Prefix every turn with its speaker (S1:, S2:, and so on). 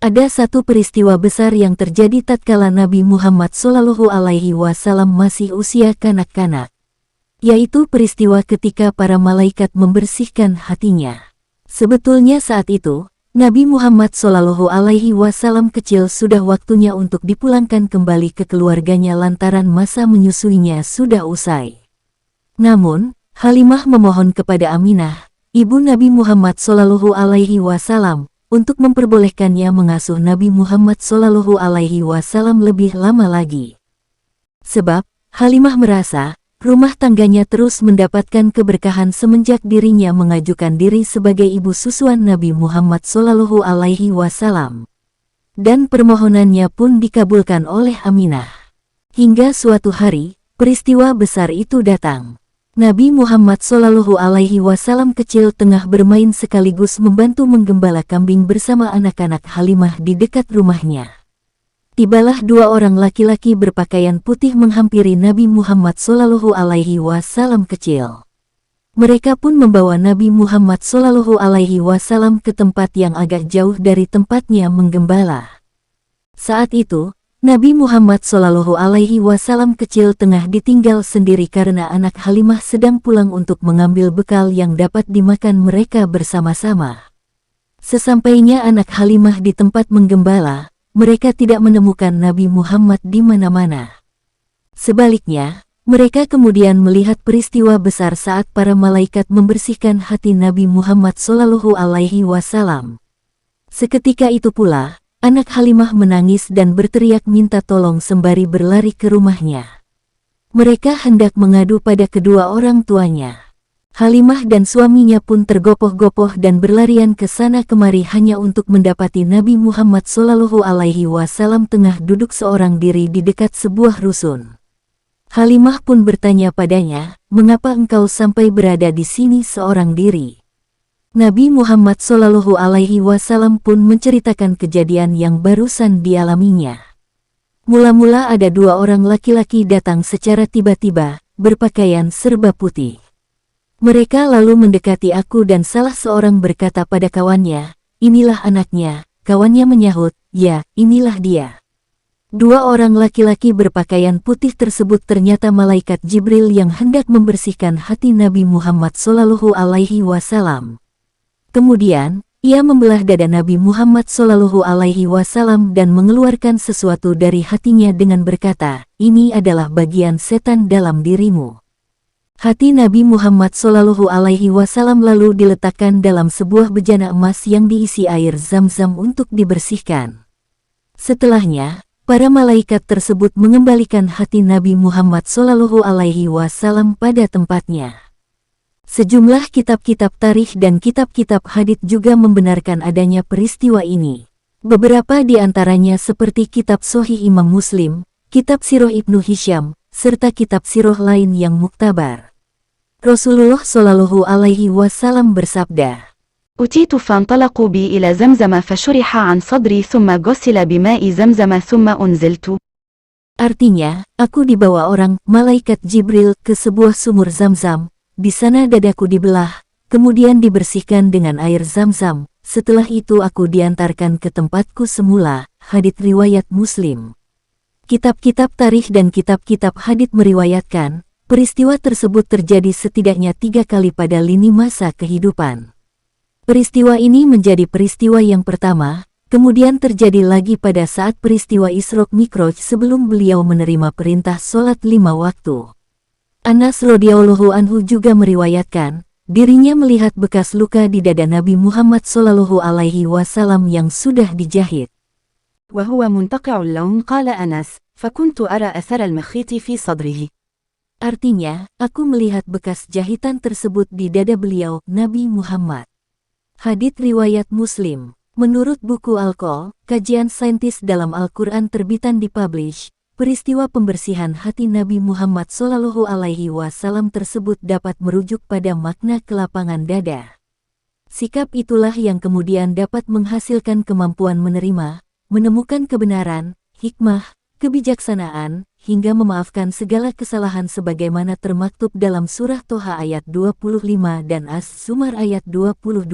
S1: Ada satu peristiwa besar yang terjadi tatkala Nabi Muhammad SAW masih usia kanak-kanak, yaitu peristiwa ketika para malaikat membersihkan hatinya. Sebetulnya saat itu, Nabi Muhammad SAW kecil sudah waktunya untuk dipulangkan kembali ke keluarganya lantaran masa menyusuinya sudah usai. Namun, Halimah memohon kepada Aminah, ibu Nabi Muhammad SAW, untuk memperbolehkannya mengasuh Nabi Muhammad SAW lebih lama lagi. Sebab, Halimah merasa, rumah tangganya terus mendapatkan keberkahan semenjak dirinya mengajukan diri sebagai ibu susuan Nabi Muhammad SAW. Dan permohonannya pun dikabulkan oleh Aminah. Hingga suatu hari, peristiwa besar itu datang. Nabi Muhammad SAW kecil tengah bermain sekaligus membantu menggembala kambing bersama anak-anak Halimah di dekat rumahnya. Tibalah dua orang laki-laki berpakaian putih menghampiri Nabi Muhammad SAW kecil. Mereka pun membawa Nabi Muhammad SAW ke tempat yang agak jauh dari tempatnya menggembala. Saat itu, Nabi Muhammad SAW kecil tengah ditinggal sendiri karena anak Halimah sedang pulang untuk mengambil bekal yang dapat dimakan mereka bersama-sama. Sesampainya anak Halimah di tempat menggembala, mereka tidak menemukan Nabi Muhammad di mana-mana. Sebaliknya, mereka kemudian melihat peristiwa besar saat para malaikat membersihkan hati Nabi Muhammad SAW. Seketika itu pula, anak Halimah menangis dan berteriak minta tolong sembari berlari ke rumahnya. Mereka hendak mengadu pada kedua orang tuanya. Halimah dan suaminya pun tergopoh-gopoh dan berlarian ke sana kemari hanya untuk mendapati Nabi Muhammad SAW tengah duduk seorang diri di dekat sebuah rusun. Halimah pun bertanya padanya, "Mengapa engkau sampai berada di sini seorang diri?" Nabi Muhammad SAW pun menceritakan kejadian yang barusan dialaminya. Mula-mula ada dua orang laki-laki datang secara tiba-tiba, berpakaian serba putih. Mereka lalu mendekati aku dan salah seorang berkata pada kawannya, "Inilah anaknya." Kawannya menyahut, "Ya, inilah dia." Dua orang laki-laki berpakaian putih tersebut ternyata malaikat Jibril yang hendak membersihkan hati Nabi Muhammad SAW. Kemudian, ia membelah dada Nabi Muhammad SAW dan mengeluarkan sesuatu dari hatinya dengan berkata, "Ini adalah bagian setan dalam dirimu." Hati Nabi Muhammad SAW lalu diletakkan dalam sebuah bejana emas yang diisi air zam-zam untuk dibersihkan. Setelahnya, para malaikat tersebut mengembalikan hati Nabi Muhammad SAW pada tempatnya. Sejumlah kitab-kitab tarikh dan kitab-kitab hadits juga membenarkan adanya peristiwa ini. Beberapa di antaranya seperti kitab Sahih Imam Muslim, kitab Sirah Ibnu Hisham, serta kitab sirah lain yang muktabar. Rasulullah SAW bersabda,
S2: أتيت فانطلقوا بي إلى زمزم فشرح عن صدري ثم غسل بماء زمزم ثم أنزلت.
S1: Artinya, aku dibawa orang, malaikat Jibril, ke sebuah sumur Zam-Zam. Di sana dadaku dibelah, kemudian dibersihkan dengan air Zam-Zam. Setelah itu aku diantarkan ke tempatku semula. Hadits riwayat Muslim. Kitab-kitab tarikh dan kitab-kitab hadits meriwayatkan, peristiwa tersebut terjadi setidaknya 3 kali pada lini masa kehidupan. Peristiwa ini menjadi peristiwa yang pertama, kemudian terjadi lagi pada saat peristiwa Isra Mi'raj sebelum beliau menerima perintah sholat 5 waktu. Anas radhiyallahu anhu juga meriwayatkan, dirinya melihat bekas luka di dada Nabi Muhammad SAW yang sudah dijahit.
S2: وهو منتقع اللون قال أنس فكنت أرى أثر المخيط في صدره.
S1: Artinya, aku melihat bekas jahitan tersebut di dada beliau, Nabi Muhammad. Hadits riwayat Muslim. Menurut buku Al-Qol, kajian saintis dalam Al-Quran terbitan dipublish, peristiwa pembersihan hati Nabi Muhammad SAW tersebut dapat merujuk pada makna kelapangan dada. Sikap itulah yang kemudian dapat menghasilkan kemampuan menerima, menemukan kebenaran, hikmah, kebijaksanaan, hingga memaafkan segala kesalahan sebagaimana termaktub dalam surah Toha ayat 25 dan As-Zumar ayat 22.